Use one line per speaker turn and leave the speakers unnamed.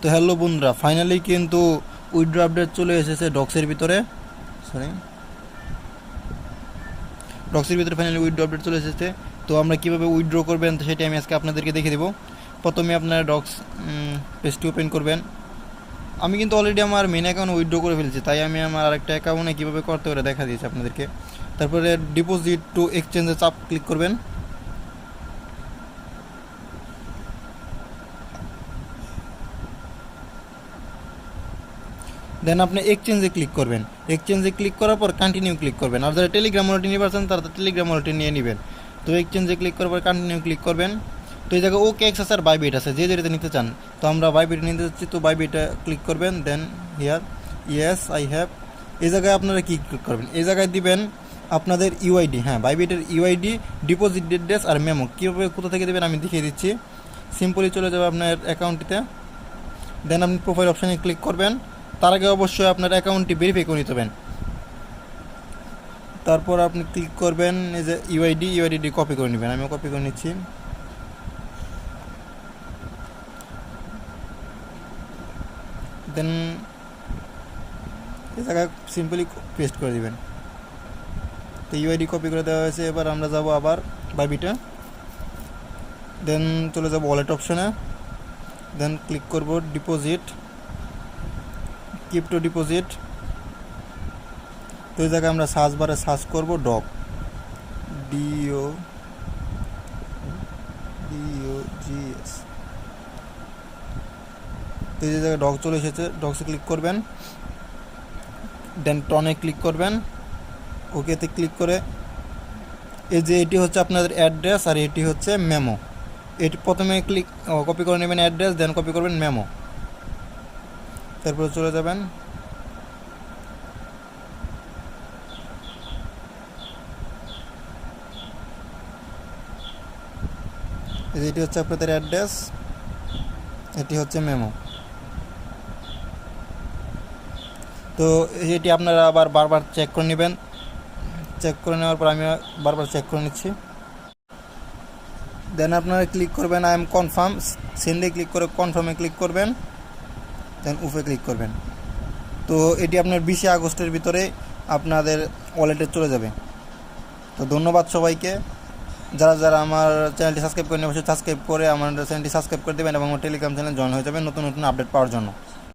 তো হ্যালো বন্ধুরা, ফাইনালি কিন্তু উইথড্র আপডেট চলে এসেছে ডক্সের ভিতরে। সরি, ডক্সের ভিতরে ফাইনালি উইথড্র আপডেট চলে এসেছে। তো আমরা কীভাবে উইথড্র করবেন তো সেটা আমি আজকে আপনাদেরকে দেখিয়ে দেবো। প্রথমে আপনারা ডক্স পেজটি ওপেন করবেন। আমি কিন্তু অলরেডি আমার মেন অ্যাকাউন্ট উইথড্র করে ফেলেছি, তাই আমি আমার আরেকটা অ্যাকাউন্টে কীভাবে করতে পারে দেখা দিয়েছি আপনাদেরকে। তারপরে ডিপোজিট টু এক্সচেঞ্জে চাপ ক্লিক করবেন। দেন আপনি এক্সচেঞ্জে ক্লিক করবেন। এক্সচেঞ্জে ক্লিক করার পর কন্টিনিউ ক্লিক করবেন। আর যারা টেলিগ্রাম ওয়ালেটে নিয়ে পারছেন তারা টেলিগ্রাম ওয়ালেটে নিয়ে নেবেন। তো এক্সচেঞ্জে ক্লিক করার পর কন্টিনিউ ক্লিক করবেন। তো এই জায়গায় ওকে এক্স আছে আর বাইবিট আছে, যে যেটাতে নিতে চান। তো আমরা বাইবিট নিতে চাচ্ছি, তো বাইবিটে ক্লিক করবেন। Then here yes I have. এই জায়গায় আপনারা কী ক্লিক করবেন, এই জায়গায় দিবেন আপনাদের ইউআইডি। হ্যাঁ, বাইবিটের ইউআইডি, ডিপোজিট অ্যাড্রেস আর মেমো। কীভাবে কোথা থেকে দেবেন আমি দেখিয়ে দিচ্ছি। সিম্পলি চলে যাবে আপনার অ্যাকাউন্টটিতে। দেন আপনি প্রোফাইল অপশানে ক্লিক করবেন। তার আগে অবশ্যই আপনার অ্যাকাউন্টটি ভেরিফাই করে নিতে হবেন। তারপর আপনি ক্লিক করবেন এই যে ইউআইডি কপি করে নেবেন। আমিও কপি করে নিচ্ছি। দেন এই জায়গায় সিম্পলি পেস্ট করে দেবেন। তো ইউআইডি কপি করে দেওয়া হয়েছে। এবার আমরা যাব আবার বাইবিটে। দেন চলে যাব ওয়ালেট অপশনে। দেন ক্লিক করব ডিপোজিট, ক্রিপ্টো ডিপোজিট। তো এই জায়গায় আমরা সার্চ বারে সার্চ করব ডগ, DOGS। তো এই জায়গায় ডগ চলে এসেছে, ডগসে ক্লিক করবেন। দেন টনে ক্লিক করবেন, ওকেতে ক্লিক করে এই যে এটি হচ্ছে আপনাদের অ্যাড্রেস আর এটি হচ্ছে মেমো। এটি প্রথমে কপি করে নেবেন অ্যাড্রেস, দেন কপি করবেন মেমো। তারপরে চলে যাবেন। এটি হচ্ছে আপনাদের অ্যাড্রেস, এটি হচ্ছে মেমো। তো এটি আপনারা আবার বারবার চেক করে নেবেন। চেক করে নেওয়ার পর আমি বারবার চেক করে নিচ্ছি। দেন আপনারা ক্লিক করবেন আই এম কনফার্ম, সেন্ডে ক্লিক করে কনফার্মে ক্লিক করবেন। দেন উফে ক্লিক করবেন। তো এটি আপনার 20 আগস্টের ভিতরে আপনাদের ওয়ালেটে চলে যাবে। তো ধন্যবাদ সবাইকে। যারা যারা আমার চ্যানেলটি সাবস্ক্রাইব করেন অবশ্যই সাবস্ক্রাইব করে আমার চ্যানেলটি সাবস্ক্রাইব করে দেবেন এবং আমার টেলিগ্রাম চ্যানেল জয়েন হয়ে যাবেন নতুন নতুন আপডেট পাওয়ার জন্য।